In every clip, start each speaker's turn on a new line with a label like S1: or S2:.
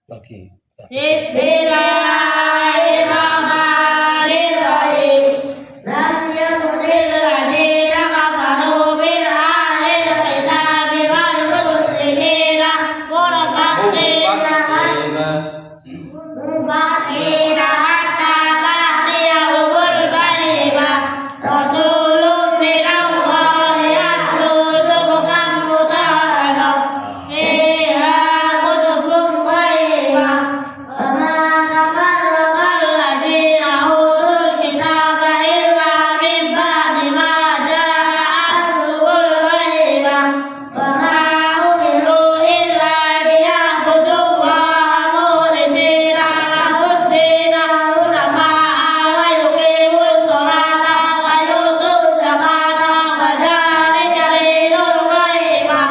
S1: Lagi.
S2: Bismillahirrahmanirrahim. Lam yakunil ladina kafaru min ahlil kitabi wal muslimina murafaqina hatta ta'tiyahumul bayyinah. Rasulun minallahi yatlu suhufan mutahharah fiha kutubun qayyimah. Wama tafarraqa alladina utul kitaba illa min ba'di ma ja'atuhumul bayyinah. Wama umiru illa liya'budullaha mukhlishina lahuddina hunafa'a wa yuqimus sholata wa yutuz zakata wa dzalika dinul qayyimah.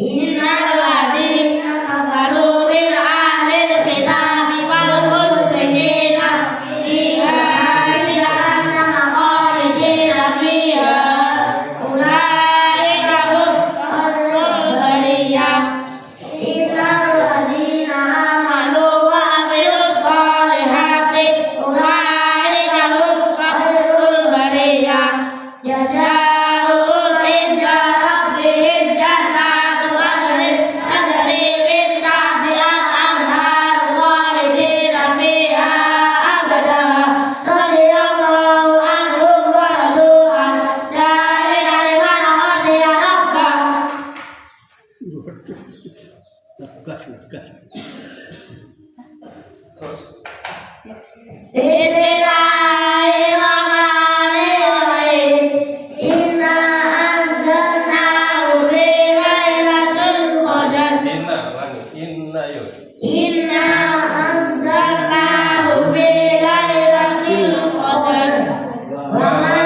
S2: Innal ladina kafaru min ahlil kitabi wal muslimina fi jahannam khalidina fiha ulaika hum syarrul bariyah. Innal ladina amanu wa amilus sholihati ulaika hum khairul bariyah. Jazaa'uhum inda rabbihim jannatu adnin tajri min tahtiha al-anhar khalidina fiha abada. Radiyallahu anhum wa rasu'an dzalika liman khashiya rabbah. Bismillahirrahmanirrahim. Inna anzalnahu fi lailatul qadar. Inna anzalnahu fi lailatul qadar. Wa ma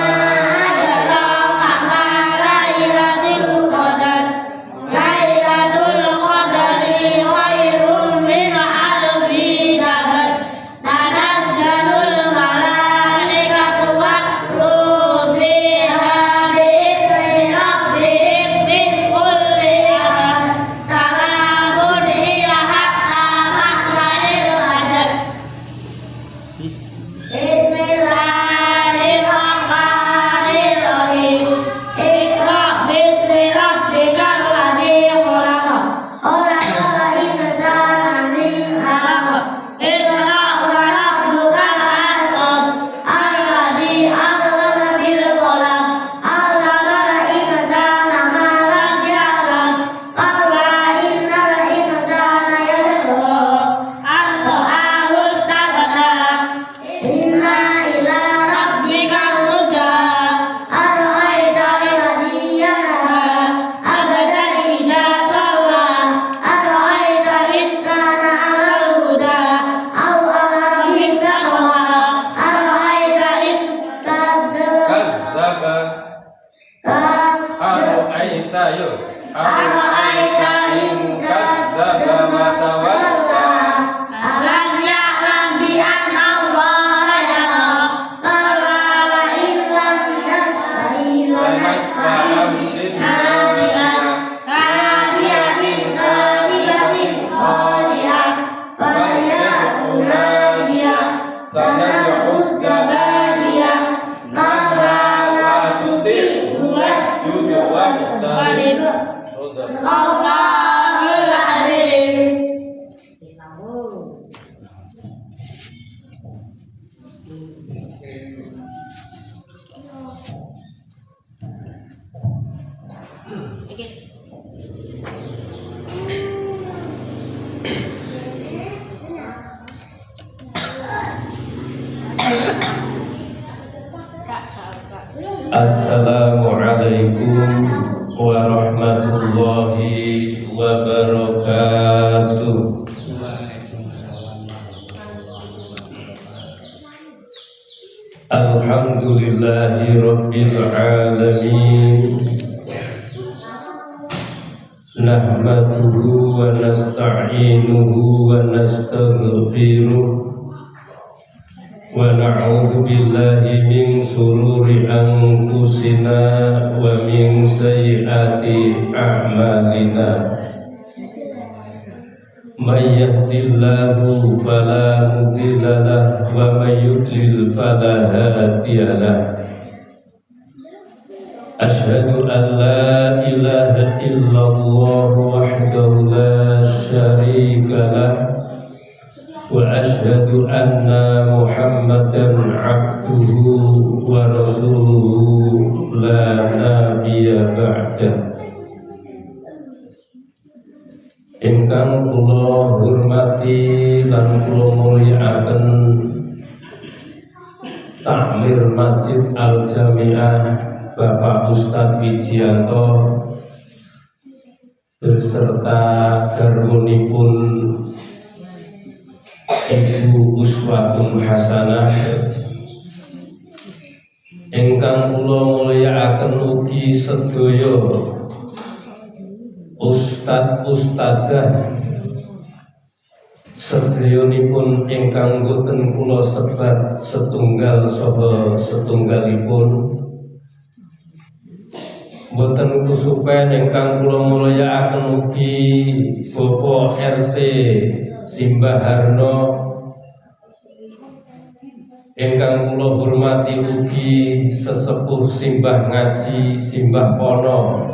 S2: adraka ma lailatul qadar. Lailatul qadri khairun min alfi shahr. Tanazzalul malaikatu war-ruhu fiha bi'izni rabbihim min kulli amr. Salamun hiya hatta matla'il fajr. Bismillahirrahmanirrahim. Iqra bismi rabbikal ladzi khalaq. Khalaqal insana min 'alaq. Iqra wa rabbukal akram. Alladzi 'allama bil qalam. 'Allamal insana ma lam ya'lam. Qala innal insana yatgha an ra'ahu istaghna. Inna ila rabbika rujaa. Ara'aita alladzi yanha 'abdan idza shalla. Ara'aita in kana 'alal huda aw amara bittaqwa. Ara'aita in kadzdzaba Ara'aita in kadzdzaba wa tawalla. Alam ya'lam bi anna Allaha yara. Qala la in lam tastahi lanasfa'an bin-nasiyah. Naasiyatin kaaliyatin qadiyah. Falyad'u naadiyah. Sanad'u zabaniyah. Qala la tuti'hu wasjud waqtarib. Allahul azim.
S1: Assalamualaikum warahmatullahi wabarakatuh. Alhamdulillahi rabbil alamin. Nahmaduhu wa nasta'inuhu wa nastaghfiruh ونعوذ بالله من شرور أنفسنا ومن سيئات أعمالنا من يهد الله فلا مضل له ومن يضلل فلا هادي له أشهد أن لا إله إلا الله وحده لا شريك له وأشهد أن محمدا عبده ورسوله لا نبي بعده. Ingkang kula hormati lan kula mulyakaken Takmir Masjid Al Jamiah Bapak Ustadz Wijianto beserta garwanipun Ibu Uswatun Hasanah ingkang kula mulyakaken ugi sedaya Ustadz-ustadzah sedayanipun ingkang boten kula sebat setunggal saha setunggalipun boten kusupen ingkang kula mulyakaken ugi Bapak RT Simbah Harno ingkang kula hormati ugi sesepuh Simbah Ngaji Simbah Pono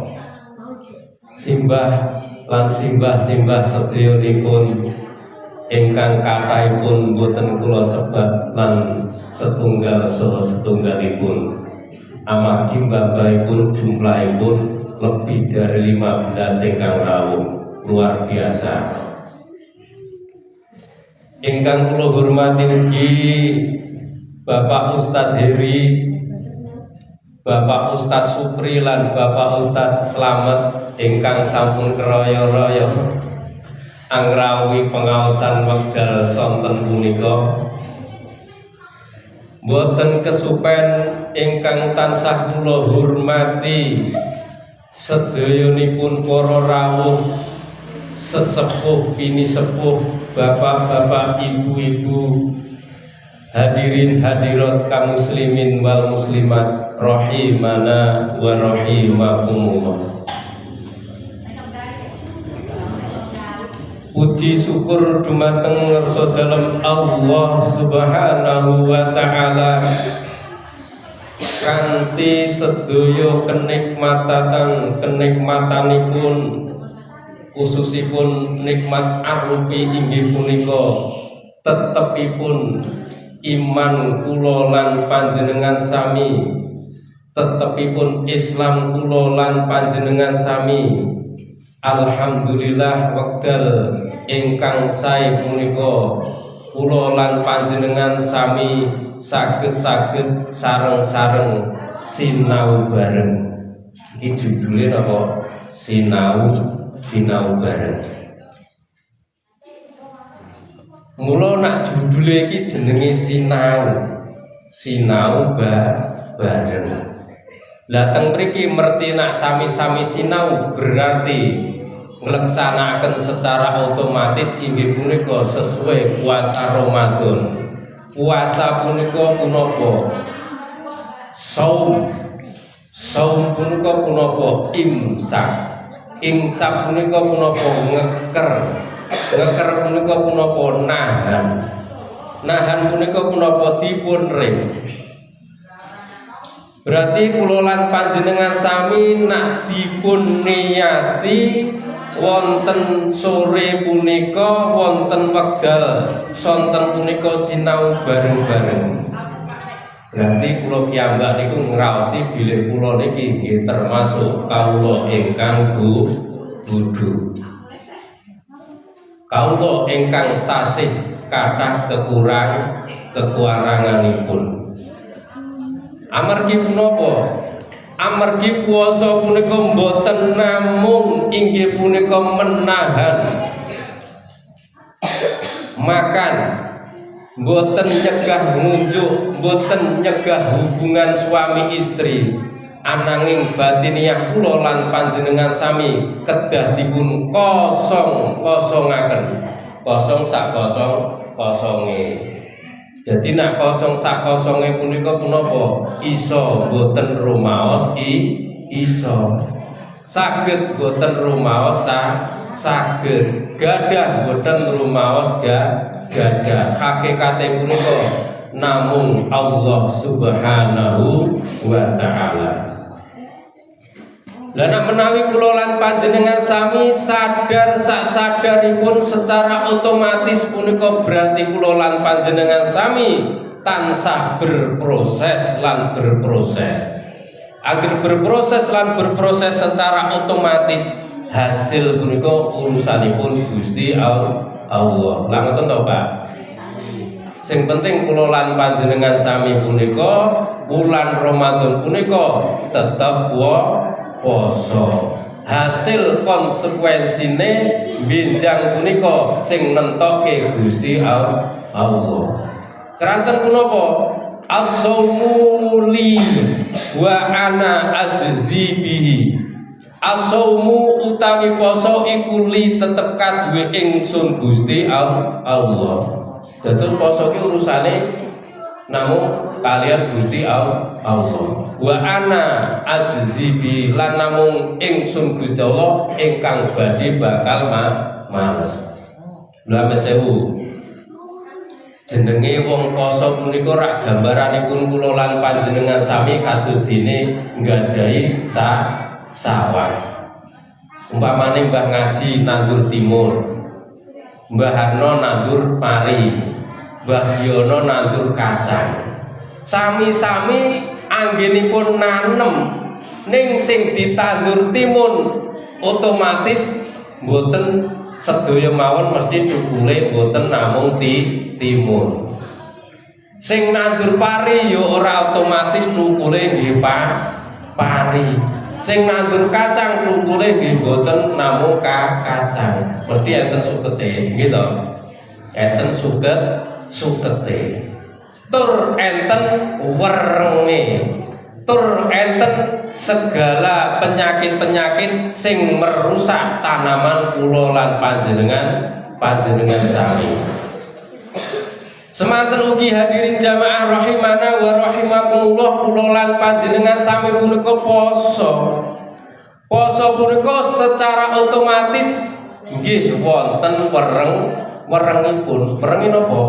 S1: Simbah lan simbah-simbah sedayanipun ingkang kathahipun boten kula sebat lan setunggal saha setunggalipun amargi mbah-mbahipun jumlahipun lebih dari 15 ingkang rawuh luar biasa. Ingkang kula hormati ugi Bapak Ustadz Heri, Bapak Ustadz Supri lan Bapak Ustadz Slamet ingkang sampun keroyo-royo anggrawi pengaosan wekdal sonten punika. Boten kesupen ingkang tansah kula hormati sedayanipun para rawuh sesepuh bini sepuh bapak-bapak ibu-ibu hadirin hadirat kaum muslimin wal muslimat rahimana wa rahimakumullah. Puji syukur dumateng ngarsa dalem Allah Subhanahu wa taala kanthi sedaya kenikmatanipun khususipun nikmat arupi inggih punika tetepipun iman kula lan panjenengan sami, tetepipun Islam kula lan panjenengan sami. Alhamdulillah wekdal ingkang sae punika kula lan panjenengan sami saged sareng-sareng sinau bareng. Iki judule napa? Sinau bareng. Mula nak judule iki jenenge sinau bareng. Lah teng mriki merti nak sami-sami sinau berarti ngleksanakaken secara otomatis inggih punika sesuai puasa Ramadan. Puasa punika punapa? Saum punika punapa? Imsak punika punapa? Ngeker punika punapa? Nahan punika punapa? Dipun ring. Berarti kula lan panjenengan sami nak dipun niyati wonten sore punika wonten wekdal sonten punika sinau bareng-bareng. Berarti kula piyambak niku ngraosi bilih kula niki nggih termasuk kawula ingkang bodho. Kawula ingkang tasih kathah kekuranganipun. Amargi punapa? Amargi puasa punika mboten namung inggih punika menahan makan, mboten nyegah ngunjuk, mboten nyegah hubungan suami istri, ananging batiniah kula lan panjenengan sami kedah dipun kosongaken. Kosong sak kosonge. Jadi nak kosong sak kosonge punika punapa? Iso boten rumaos iso. Saged boten rumaos saged. Gadah boten rumaos gadah. Hakikate punika namung Allah Subhanahu wa taala. Lah nek menawi kula lan panjenengan sami sadar sak sadaripun secara otomatis punika berarti kula lan panjenengan sami tansah berproses lan berproses. Agar berproses lan berproses secara otomatis hasil punika urusanipun Gusti Allah. Lah ngoten to, Pak. Sing penting kula lan panjenengan sami punika bulan Ramadan punika tetep poso. Hasil konsekuensine benjang punika sing nentoke Gusti Allah. Keranten punapa? As-saumu li wa ana ajzi bihi. As-saumu utawi poso iku li tetep kaduwe ingsun Gusti Allah. Dados poso ki urusane namung kalian Gusti Allah. Wa ana ajzi bi lan namung ingsun Gusti Allah ingkang badhe bakal males. Lha mesewu. Jenenge wong poso punika rak gambaranipun kula lan panjenengan sami kados dene nggadahi sawah. Umpamane Mbah Ngaji nandur timun, Mbah Harno nandur pari, Mbah Giono nandur kacang. Sami-sami anggenipun nanem ning sing ditandur timun otomatis mboten sedaya mawon mesti thukule mboten namung timun. Sing nandur pari ya ora otomatis thukule nggih pari. Sing nandur kacang thukule nggih mboten namung kacang. Mesti enten sukete, nggih to. Enten sukete. Tur enten werenge. Tur enten segala penyakit-penyakit sing merusak tanaman kula lan panjenengan sami. Semanten ugi hadirin jamaah rahimana wa rahimakumullah, kula lan panjenengan sami punika poso. Poso punika secara otomatis nggih wonten werengipun. Werengi napa?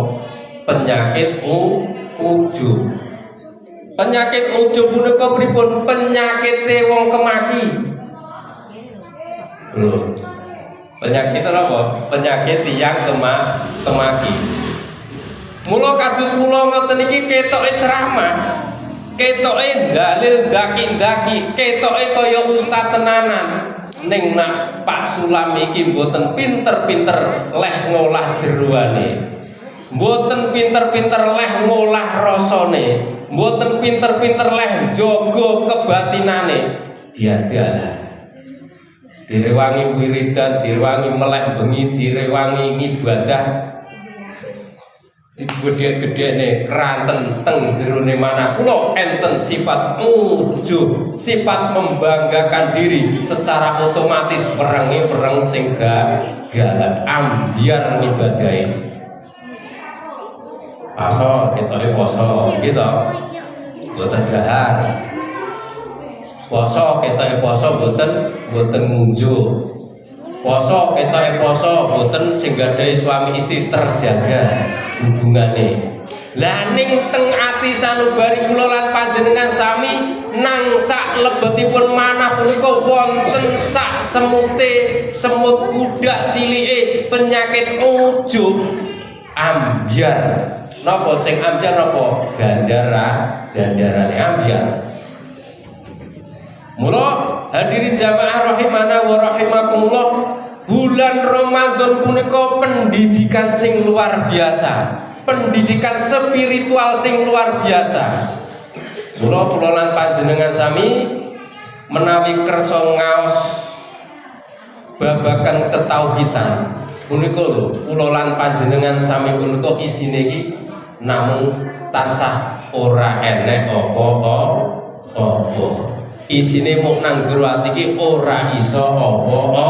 S1: Penyakit ujub. Penyakit ujub punika pripun? Penyakite wong kemaki. Lho. Penyakit apa? Penyakit tiyang kemaki. Mula kados kula ngoten iki ketoke ceramah, ketoke dalil ndaki-ndaki, ketoke kaya ustaz tenanan. Ning nak Pak Sulam iki mboten pinter-pinter leh ngolah jeroane. Mboten pinter-pinter leh ngolah rasane. Mboten pinter-pinter leh jaga kebatinane. Diadalah. Direwangi wiridan, direwangi melek bengi, direwangi ibadah. Gede-gedene keranten teng jerone manah kula enten sifat ujub, sifat membanggakan diri, secara otomatis pereng sing galak ambiar ngibadahi. Poso ketoke poso gitu. Boten dahar. Poso ketoke poso boten ngunjuk. Poso ketoke poso boten sing gadhahi suami istri terjaga hubungane. Lah ning teng ati sanubari kula lan panjenengan sami nang sak lebetipun manah punika wonten sak semut budak cilike penyakit ujub ambyar. Napa sing ambyar napa? Ganjarane ambyar. Mula hadirin jamaah rahimana wa rahimakumullah, bulan Ramadan punika pendidikan sing luar biasa, pendidikan spiritual sing luar biasa. Mula kula lan panjenengan sami menawi kersa ngaos babagan ketauhidan punika lho, kula lan panjenengan sami punika isine iki namung tansah ora enek apa-apa. Isine mung nang jero ati iki ora iso apa-apa.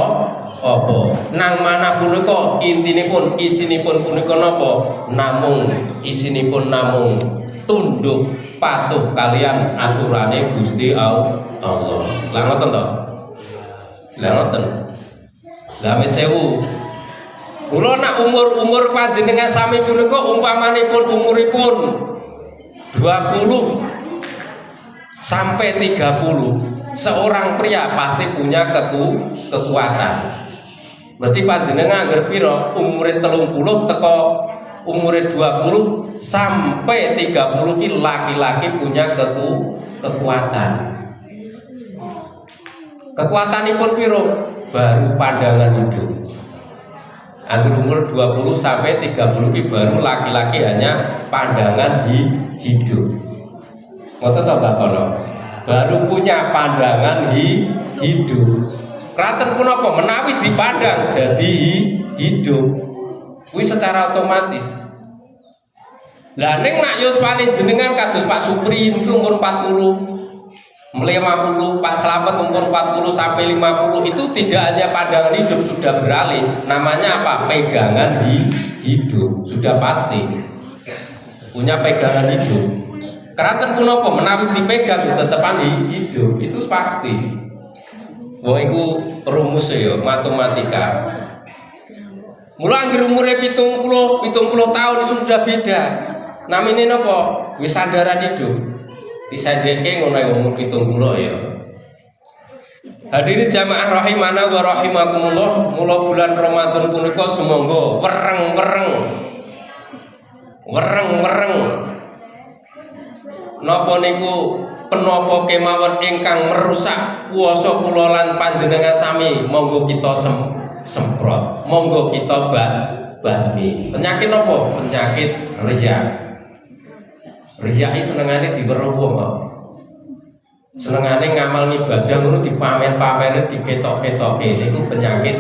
S1: apa? Nang mana punika intinipun isinipun punika napa? Namung isinipun namung tunduk patuh kalian aturane Gusti Allah. Lah ngoten to? Lah ngoten. Lah sewu. Kula nak umur panjenengan sami punika umpamanipun umuripun 20 sampai 30, seorang pria pasti punya kekuatan. Mesti panjenengan angger pira umure 30 teko umure 20 sampai 30 ki laki-laki punya kekuatan. Kekuatanipun pira? Baru pandangan hidup. Angger umur 20 sampai 30 ki baru laki-laki hanya pandangan hidup. Ngoten to Mbak Kono? Baru punya pandangan hidup. Kraten punapa menawi dipandang dadi hidup. Kuwi secara otomatis. Lah ning nak yuswane jenengan kados Pak Supri niku umur 40, 50, Pak Slamet umur 40 sampai 50 itu tidak hanya pandangan hidup sudah beralih. Namanya apa? Pegangan hidup. Sudah pasti punya pegangan hidup. Kraten punapa menawi dipegang tetepan hidup itu pasti. Wah iku rumus ya matematika. Mula anggere umure 70 tahun sudah beda. Namine napa? Wis sandaran hidup. Disandeke ngono umur 70 ya. Hadirin jamaah rahimana wa rahimakumullah, mula bulan Ramadan punika sumangga wereng napa niku penapa kemawon ingkang merusak puasa kula lan panjenengan sami monggo kita semprot, monggo kita basmi. Penyakit apa? Penyakit riya. Riya iki senengane diweruh wong kok. Senengane ngamal ibadah ngono dipamer-pamere diketok-ketoke niku penyakit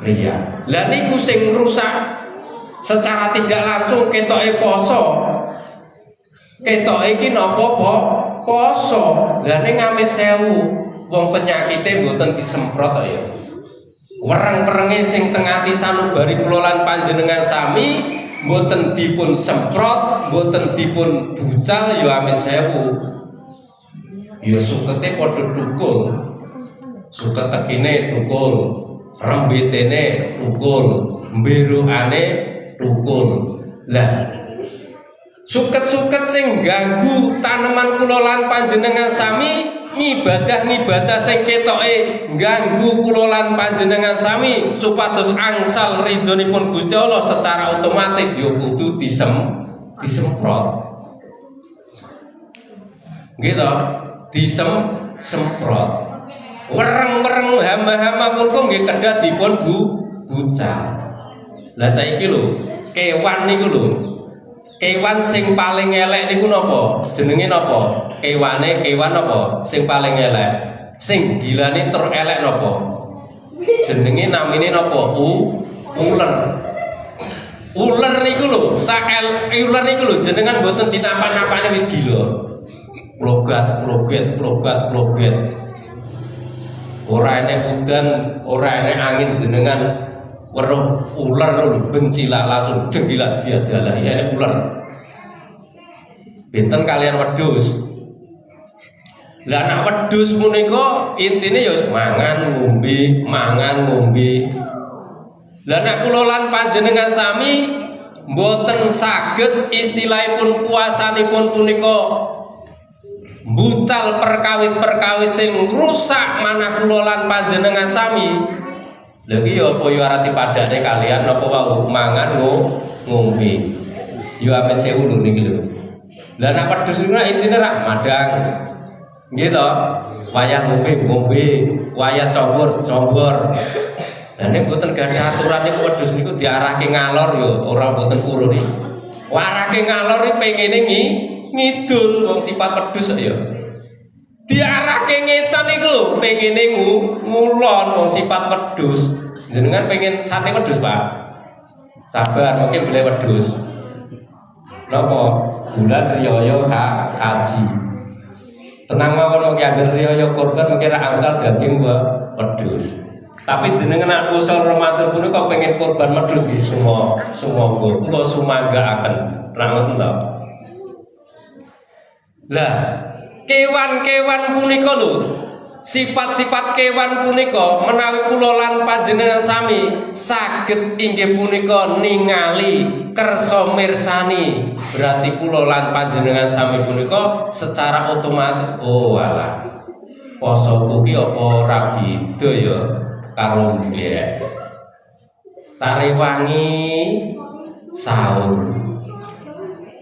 S1: riya. Lah niku sing rusak secara tidak langsung ketoke poso. Ketoke iki napa poso. Lah ning ngamis 1000 wong penyakite mboten disemprot ya. Wereng-werenge sing teng ati sanubari kula lan panjenengan sami mboten dipun semprot, mboten dipun bucal ya amis 1000. Ya sukete padha tukul. Suket tekine tukul, rembetene tukul, mberukane tukul. Lah suket-suket sing ganggu taneman kula lan panjenengan sami, ibadah-ibadah sing ketoke ganggu kula lan panjenengan sami supados angsal ridhonipun Gusti Allah secara otomatis ya kudu disemprot. Gitu, disemprot. Wereng-wereng hama-hama pun kok nggih kedah dipun bucal. Lah saiki lho, kewan niku lho. Kewan sing paling elek niku napa? Jenenge napa? Kewan napa? Sing paling elek. Sing gilane tur elek napa? Jenenge namine napa? Uler. Uler niku lho, uler niku lho jenengan mboten dinampan-nampane wis gila. Logat. Ora enek udan, ora enek angin jenengan weruh ular bencilak langsung denggilat biadalah ya ular. Benten kalian wedhus. Lah nek wedhus punika intine ya mangan ngombe. Lah nek kula lan panjenengan sami mboten saged istilahipun puasanipun punika bucal perkawis sing rusak manah kula lan panjenengan sami. Lagi ya apa ya arati padane kalian napa wau mangan ngombe. Yo ame 1000 lho niki lho. Lah nek wedhus niku intine rak madang. Nggih to? Wayah ngombe, wayah combor. Lah nek mboten gadah aturan niku wedhus niku diarahke ngalor yo ora mboten purun iki. Warake ngalor iki pengene ngidul wong sifat wedhus ya. Diarahke ngetan niku lho pengene ngulon wong sifat wedhus. Jenengan pengen sate wedhus, Pak? Sabar, mungkin beli wedhus. Napa? Bulan riyo haji. Tenang mawon mungkin agar riyo kurban mungkin angsal daging wedhus. Tapi jenengan nak poso Ramadan punika pengen korban medhus di semua kula sumanggaken. Ra ngoten to. Lah, kewan-kewan punika lho, sifat-sifat kewan punika menawi kula lan panjenengan sami saged inggih punika ningali kersa mirsani, berarti kula lan panjenengan sami punika secara otomatis oh alah poso kuwi apa ora beda ya karo mbiyen. Tak rewangi sahur.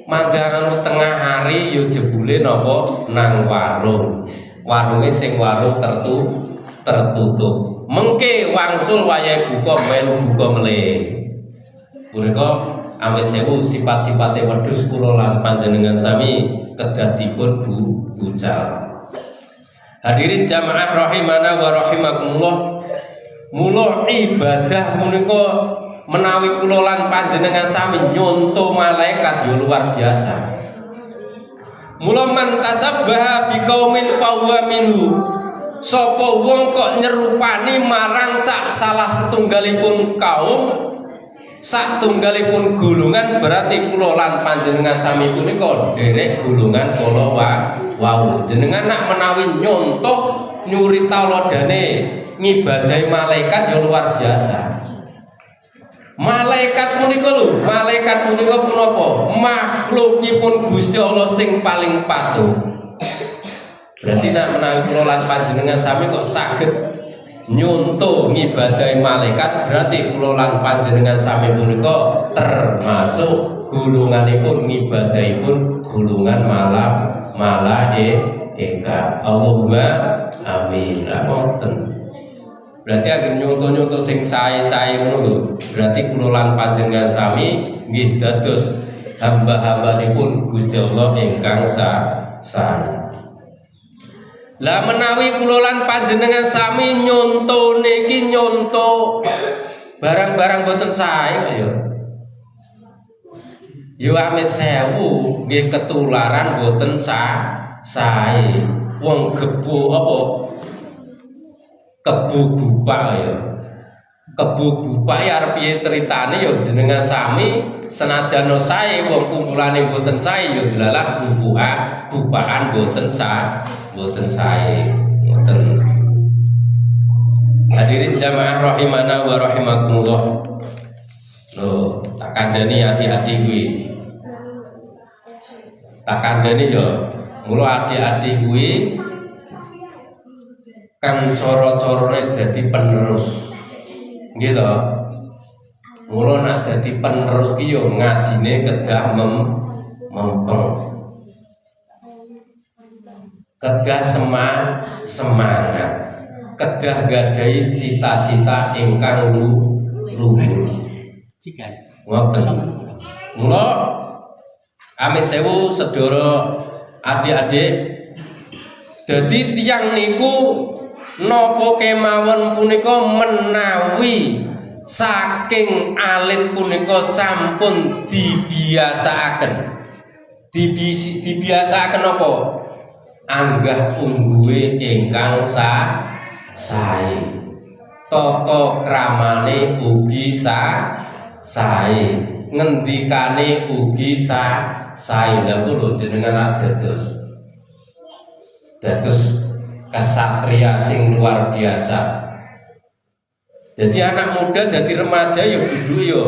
S1: Mandangan tengah hari yo jebule napa nang warung. Warunge sing warung tertutup. Mengke wangsul wayahe buka melu buka melih. Punika awit sewu sifat-sifate wedhus kula lan panjenengan sami kedah dipun bucal. Hadirin jamaah rahimana wa rahimakumullah. Mula ibadah punika menawi kula lan panjenengan sami nyonto malaikat yo luar biasa. Mula man tasabbaha biqaumin fahuwa minhu. Sapa wong kok nyerupani marang salah setunggalipun kaum, sak tunggalipun golongan, berarti kula lan panjenengan sami punika derek golongan kala wau. Jenengan nak menawi nyontoh nyuri taulodane ngibadahi malaikat ya luar biasa. Malaikat punika lho, malaikat punika punapa? Makhlukipun Gusti Allah sing paling patuh. Berarti nak menawi kula lan panjenengan sami kok saged nyonto ngibadahi malaikat, berarti kula lan panjenengan sami punika termasuk golonganipun ngibadahipun golongan malaikat. Allahumma amin. Ngoten. Berarti agar nyonto-nyonto sing sae-sae ngono lho. Berarti kula lan panjenengan sami nggih dados hamba-hambanipun Gusti Allah ingkang sae. Lah menawi kula lan panjenengan sami nyonto niki nyonto barang-barang boten sae ya. Yo ame sewu nggih ketularan boten sae. Wong gebu apa? Kebu gupak ya. Kebu gupak ya arep piye ceritane ya jenengan sami senajan sae wong kumpulane boten sae ya delalah gupakan boten sae. Ngoten. Hadirin jamaah rahimana wa rahimakumullah. Loh, tak kandhani adik-adik kuwi. Tak kandhani ya, mula adik-adik kuwi kan cara-carane dadi penerus. Nggih to. Mula nak dadi penerus ki yo ngajine kedah mempeng. Kedah semangat. Kedah gadahi cita-cita ingkang luhur. Ngoten. Mula amit sewu sedoro adik-adik. Dadi tiyang niku napa kemawon punika menawi saking alit punika sampun dibiasakaken. Dibiasakaken apa? Anggah ungguhe ingkang sae. Tata kramane ugi sae. Ngendikane ugi sae. Lha kula jenengan dados kesatria sing luar biasa. Jadi anak muda jadi remaja ya duduk ya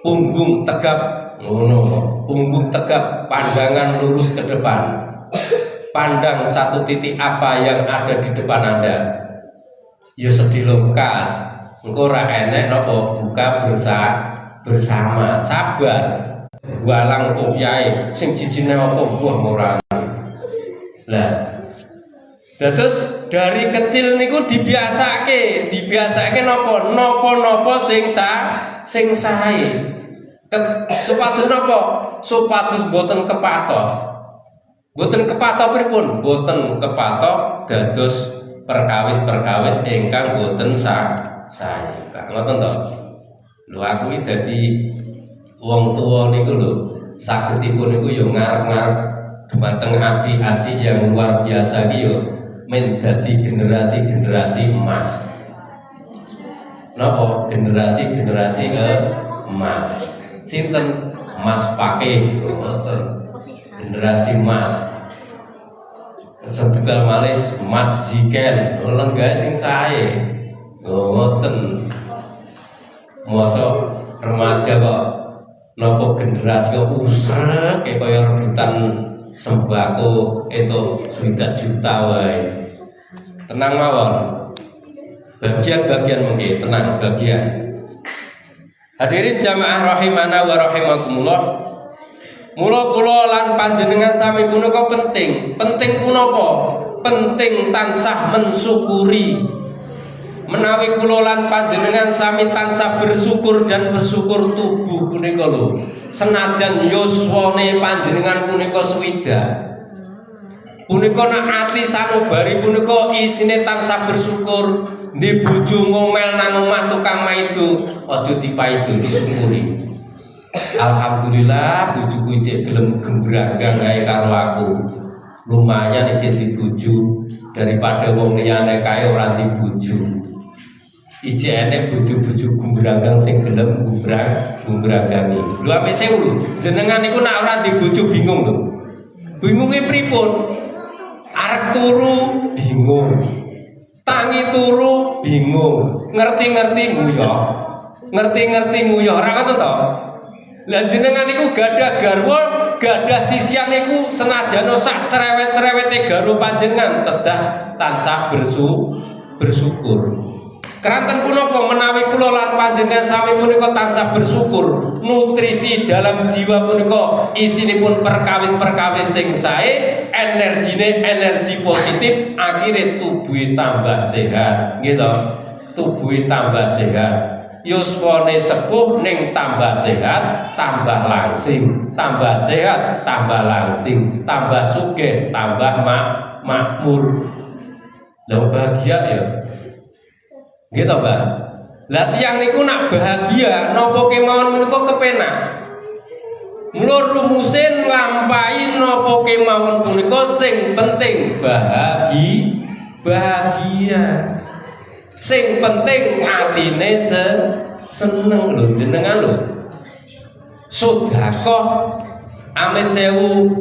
S1: punggung tegap ngono, punggung tegap, pandangan lurus ke depan. Pandang satu titik apa yang ada di depan Anda. Ya sedilem kas. Engko ora enek napa buka bersama. Sabar. Walang kok yae sing sijine apa buah ora. Lah dados dari kecil niku dibiasake napa sing sae. Supados napa? Supados boten kepatok. Boten kepatok pripun? Boten kepatok dados perkawis-perkawis ingkang boten sae. Lah ngoten to. Lho aku iki dadi wong tuwa niku lho, sagedipun niku yo ngarep-ngarep dumateng adik-adik yang luar biasa iki yo men dadi generasi-generasi emas. napa generasi emas. Sinten Mas Pakih, generasi emas. Setegal malis Mas Jiken, lenggah sing sae. Ngoten. Mosok remaja kok napa generasi kok usrek kaya rebutan sembako itu 1 juta wae. Tenang mawon. Bagian-bagian mengke tenang bagian. Hadirin jamaah rahimana wa rahimakumullah. Mula kula lan panjenengan sami punika penting. Penting punapa? Penting tansah mensyukuri. Menawi kula lan panjenengan sami tansah bersyukur dan bersyukur tubuh punika lho. Senajan yuswane panjenengan punika swidak. Punika nak ati sanubari punika isine tansah bersyukur. Di bojo ngomel nang omah tukang maido, aja dipaido disyukuri. Alhamdulillah bojoku cek gelem gembragang gawe karo aku. Lumayan cek di bojo daripada wong liyane kae ora di bojo. Ije enek bojo-bojo gembragang sing gelem gumbragangi. Lho ame sewu lho, jenengan niku nak ora di bojo bingung lho. Bingunge pripun? Arep turu bingung. Tangi turu bingung, ngerti-ngerti nguyah, ora ngoten to? Lah jenengan niku gadah garwa, gadah sisian niku senajan sak cerewet-cerewete garwa panjenengan tetah tansah bersyukur. Keranten punapa menawi kula lan panjenengan sami punika tansah bersyukur, nutrisi dalam jiwa punika isinipun perkawis-perkawis sing sae, energine energi positif, akhire tubuhe tambah sehat, gitu. Tubuhe tambah sehat. Yuswane sepuh ning tambah sehat, tambah langsing, tambah sehat, tambah langsing, tambah sugih, tambah makmur. Lah bahagia ya. Gitu Mbak. Lah tiyang niku nak bahagia napa kemawon menika kepenak. Mula rumuse nglampahi napa kemawon punika sing penting bahagia. Sing penting atine seneng lho jenengan lho. Sedekah ame sewu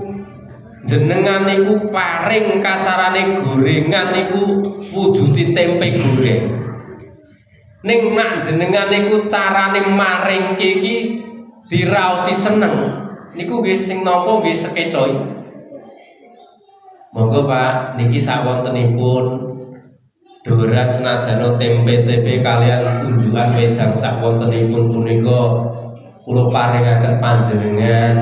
S1: jenengan niku paring kasarane gorengan niku wujude tempe goreng. Ning nak jenengan niku carane maringke iki diraosi seneng. Niku nggih sing napa nggih sekecoi. Monggo Pak, niki sawontenipun doran senajan tempe-tempe kalian unjukan wedang sawontenipun punika kula paringaken panjenengan.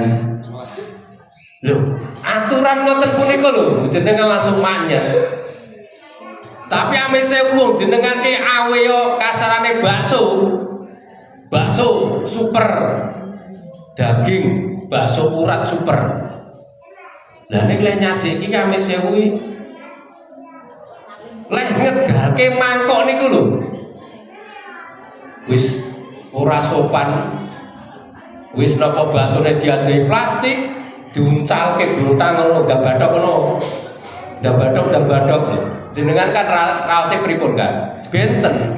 S1: Lho, aturan ngoten punika lho, jenengan langsung manyes. Tapi ame sewu wong jenengan ke awe yo kasarane bakso super daging, bakso urat super. Lah nek lek nyajik iki ame sewu lek ngegalke mangkok niku lho. Wis ora sopan. Wis napa baksone diadoi plastik, diuncalke glontang ngono, ndabadhok ngono. Ndabadhok. Jenengan kan raose pripun kan? Benten.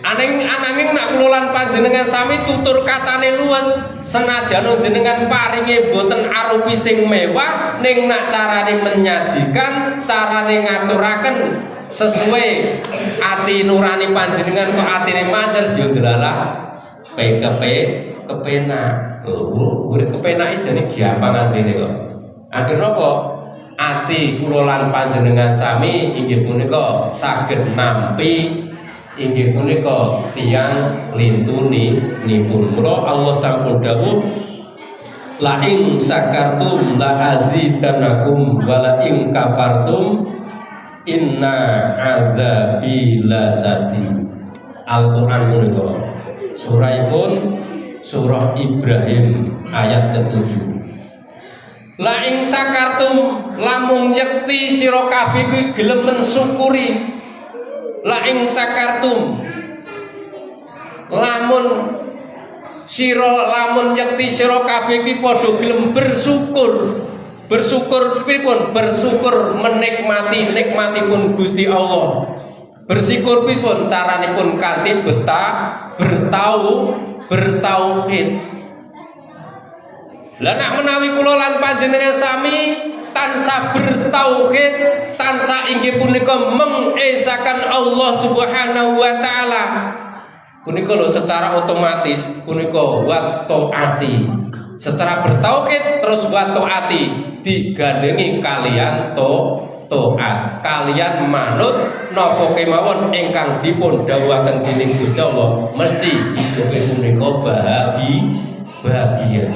S1: Ananging nak kula lan panjenengan sami tutur katane luwes, senajan jenengan paringe boten arupi sing mewah, ning nak carane menyajikan, carane ngaturaken sesuai ati nurani panjenengan kok atine mater yo ndelalah kepenak. Urip kepenak jane gampang asline kok. Ager napa? Ati kula lan panjenengan sami inggih punika saged nampi inggih punika tiyang lintuni nipun. Mula Allah sampun dawuh la ing sakartum la azidanakum wa la ing kafartum inna adzabi lasadid. Al-Qur'an punika surahipun surah Ibrahim ayat ke-7. La ing sakartum lamun yekti sira kabeh kuwi gelem mensyukuri. La ing sakartum lamun yekti sira kabeh kuwi padha gelem bersyukur. Bersyukur pripun? Bersyukur menikmati nikmatipun Gusti Allah. Bersyukur pun caranipun kanthi bertauhid. Lah nek menawi kula lan panjenengan sami tansah bertauhid, tansah inggih punika mengesakan Allah Subhanahu wa taala. Punika lho secara otomatis punika wa taati. Secara bertauhid terus wa taati digandengi kalian taat, kalian manut napa kemawon ingkang dipun dawuhaken dening Gusti Allah, mesti hidup punika bahagia.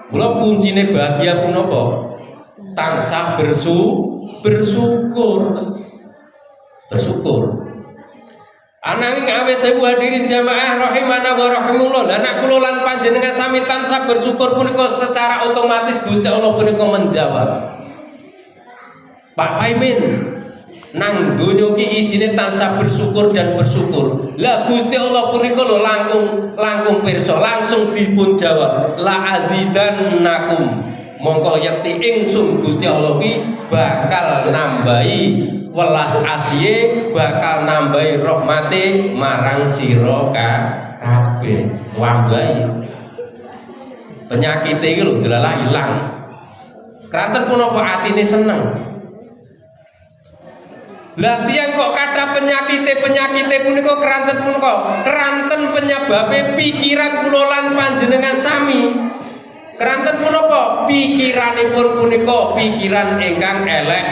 S1: Mula kuncine bahagia punapa? Tansah bersyukur. Ananging awis sewu hadirin jamaah rahimana wa rahimullah. Lah nek kula lan panjenengan sami tansah bersyukur punika secara otomatis Gusti Allah punika menjawab. Pak Paimin nang donya ki isine tansah bersyukur dan bersyukur. Lah Gusti Allah punika lho langkung pirsa, langsung dipun jawab. La azidannakum. Mongko yakti ingsun Gusti Allah ki bakal nambahi welas asihe, bakal nambahi rahmate marang sira kabeh. Wambahi. Penyakit iki lho delalah ilang. Kraten punapa atine seneng. Lah tiyang kok kathah penyakite punika keranten penyebabe pikiran kula lan panjenengan sami. Keranten punapa pikiranipun punika pikiran ingkang elek.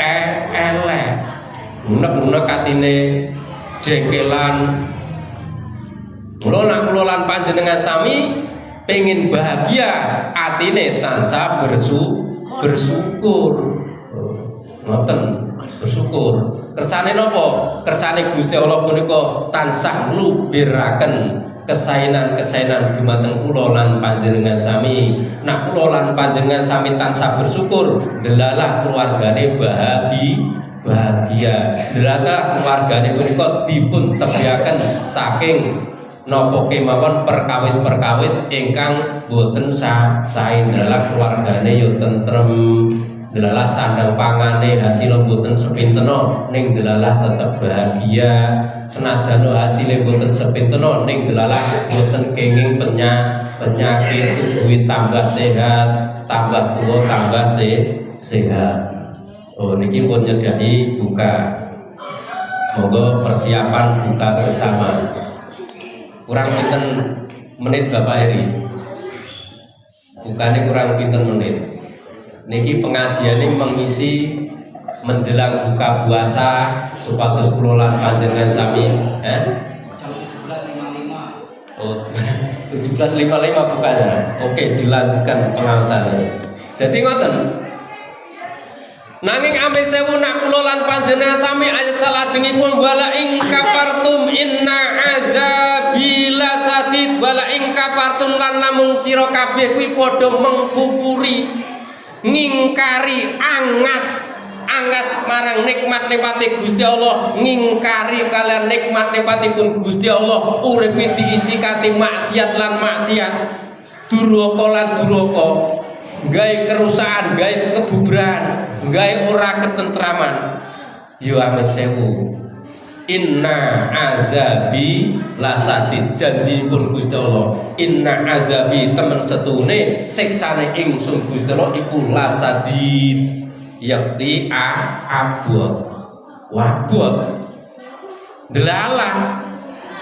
S1: Unek-unek atine jengkelan. Kula lan panjenengan sami pengin bahagia, atine tansah bersyukur. Ngoten, bersyukur. Kersane napa? Kersane Gusti Allah punika tansah nglubiraken kesainan-kesainan dumateng kula lan panjenengan sami. Nak kula lan panjenengan sami tansah bersyukur, delalah keluargane bahagia. Delalah keluargane punika dipun tebiaken saking napa kemawon perkawis-perkawis ingkang boten sae. Delalah keluargane yo tentrem. Delalah sandang pangane hasil boten sepinteno ning delalah tetep bahagia. Senajan hasilé boten sepinteno ning delalah boten kenging penyakit, duit tambah sehat, tambah tua tambah sehat. Oh niki pun nyedaki buka. Monggo persiapan buka bersama. Kurang pinten menit Bapak Heri? Bukane kurang pinten menit. Niki pengajian ini mengisi menjelang buka puasa supados kula lan panjenengan sami Oh 17.55 bukanya. Oke, dilanjutkan pengawasannya. Jadi ngoten. Nanging ame sewu nak kula lan panjenengan sami ayat salajengipun wala ing kafartum inna azabi lasadid. Wala ing kafartum lan namung sira kabeh kuwi padha mengkufuri, ngingkari angas marang nikmat-nikmate Gusti Allah, ngingkari kalian nikmat-nikmatipun Gusti Allah, urip diisi kanthi maksiat lan maksiat, duraka lan duraka, gawe kerusakan, gawe kebubrahan, gawe ora ketentraman. Yo ame sewu. Inna azabi lasadid, janjipun Gusti Allah. Inna azabi temen setune siksane ingsun Gusti Allah iku lasadid, yakti abot wabot. Delalah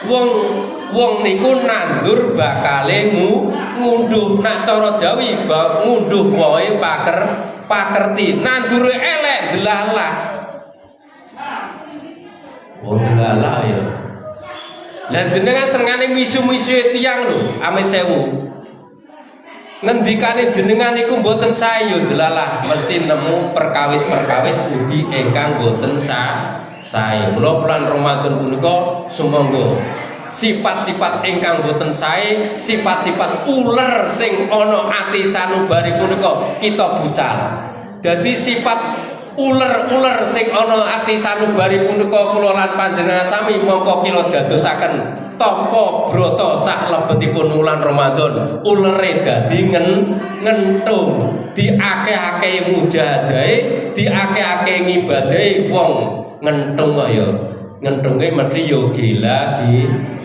S1: wong niku nandur bakale ngunduh. Nak cara Jawi ngunduh wae pakerti, nandure elek delalah. Oh delalah ya. Lah jenengan sengane misu-misu tiyang lho, ame sewu. Ngendikane jenengan iku mboten sae yo delalah, mesti nemu perkawis-perkawis ugi ingkang mboten sae. Mula bulan Ramadan punika sumangga sifat-sifat ingkang boten sae, sifat-sifat uler sing ana ati sanubari punika kita bucal. Dadi sifat uler sing ana ati sanubari punika kula lan panjenengan sami mongko kula dadosaken tapa brata sak lebetipun wulan Ramadan. Ulere dadi ngentung, diakeh-akeh mujahadahe, diakeh-akeh ngibadahe wong ngentung kok ya ngentunge mesti yo gila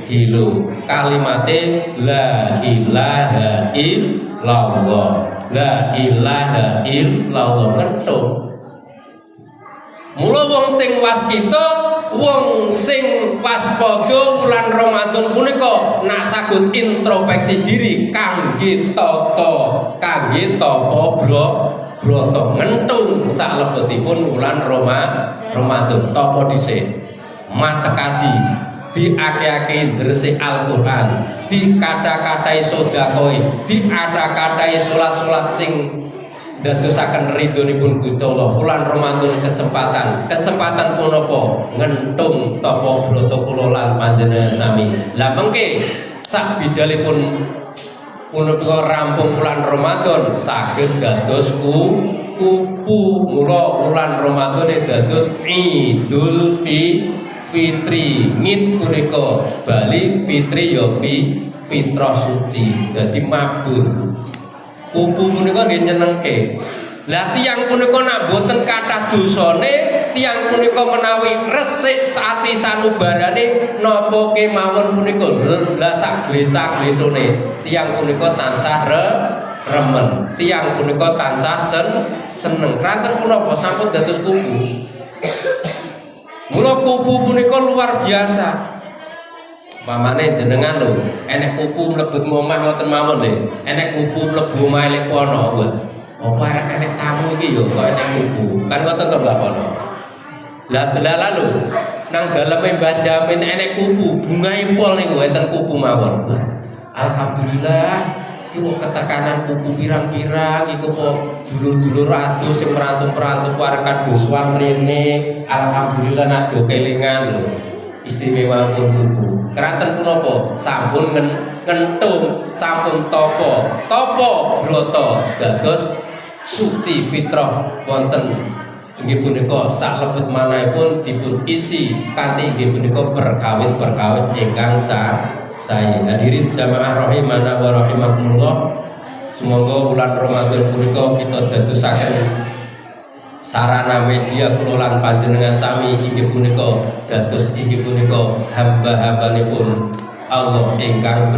S1: gilo. Kalimate la ilaha illallah. La ilaha illallah ngentung. Mula wong sing waskita, wong sing waspada bulan Ramadan punika nak saged introspeksi diri kangge tapa brata ngentung salebetipun bulan Ramadan tapa dhisik mate kaji diake-ake ndresik Al-Qur'an dikata-katai sedekah diada-katai salat-salat sing dadosaken ridhonipun Gusti Allah. Bulan Ramadan kesempatan punapa ngentung tapa brata kula lan panjenengan sami. Lah mengke sak bidalipun punika rampung bulan Ramadan saged dados kupu. Mula bulan Ramadan dados Idul Fitri. Ngid punika bali fitri ya fitrah suci. Dadi mabur. Kupu punika nggih nyenengke. Lah tiyang punika nak boten kathah dosane, tiyang punika menawi resik sati sanubarane napa kemawon punika. Lah sak gleta-gletone tiyang punika tansah remen. Tiyang punika tansah seneng. Kranten punapa sampun dados kupu. Mula kupu punika luar biasa. Pamane jenengan lho, enek kupu mlebet omah ngoten mawon lho. Enek kupu mlebu omahe lek kono, Mbok. Apa arek enek tamu iki yo kok enek kupu. Kan ngoten to Mbak Pono. Lah lalu nang daleme Mbah Jamin enek kupu, bungahe pol niku enten kupu mawon. Alhamdulillah iki kok ketekanan kupu pirang-pirang iku kok dulur-dulur adus sing merantau-merantau arek kadoswan rene. Alhamdulillah nak do kelingan lho. Istimewa pun kupu. Keranten punapa sampun ngentung sampun tapa brata dados suci fitrah wonten inggih punika salebet manahipun dipun isi kanthi inggih punika perkawis ingkang sae. Hadirin jamaah rahimana wa rahimakumullah. Semoga bulan Ramadan punika kita dadosaken sarana media kula lan panjenengan sami inggih punika dados inggih punika hamba-hambanipun Allah ingkang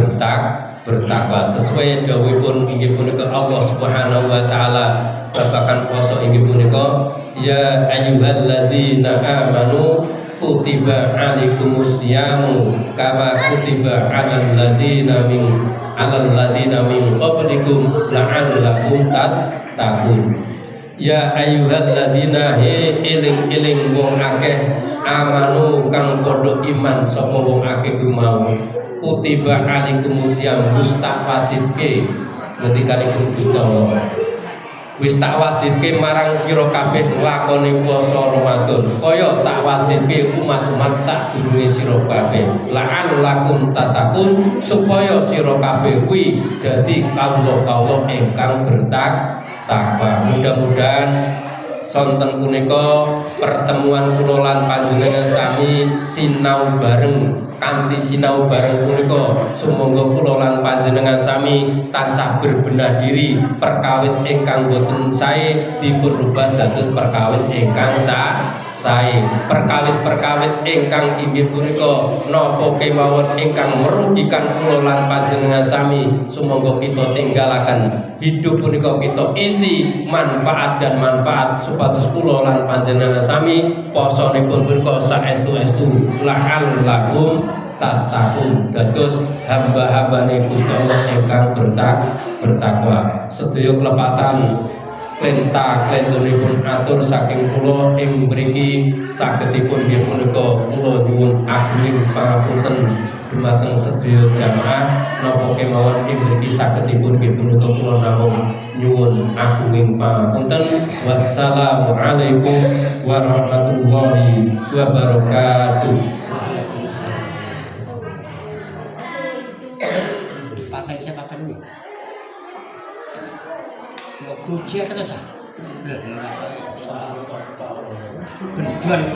S1: bertakwa sesuai dawuhipun inggih punika Allah Subhanahu wa taala babagan poso inggih punika ya ayyuhalladzina amanu kutiba alaikumusyamu kama kutiba alal ladzina min qablikum la'allakum tattaqun. Ya ayyuhalladzina eling-eling wong akeh amanu kang padha iman sapa wong akeh ku mau kutiba alaikumusiyam wis tak wajibke ngendikanipun Gusti Allah wis tak wajibke marang sira kabeh lakone puasa Ramadan kaya tak wajibke umat-umat sadurunge sira kabeh la'allakum tattaqun supaya sira kabeh kuwi dadi kawula-kawula ingkang bertakwa. Mudah-mudahan sonten punika pertemuan kula lan panjenengan sami sinau bareng kanthi sinau bareng punika sumangga kula lan panjenengan sami tansah berbenah diri perkawis ingkang boten sae dipun rubah dados perkawis ingkang sae. Perkawis-perkawis ingkang inggih punika napa kemawon ingkang merugikan kula lan panjenengan sami sumangga kita tinggalaken hidup punika kita isi manfaat dan manfaat supados kula lan panjenengan sami posanipun punika saestu-estu la'allakum tattaqun dados hamba-hambane Gusti Allah ingkang bertakwa. Sedaya klepatan klenta-klentunipun atur saking kula ing mriki sagedipun nggih punika kula nyuwun agunging pangapunten dumateng sedaya jamaah napa kemawon ing mriki sagedipun nggih punika kula namung nyuwun agunging pangapunten. Wassalamualaikum warahmatullahi wabarakatuh.
S3: Pakai siapa kan ini? Kucing kan ada. Berjuang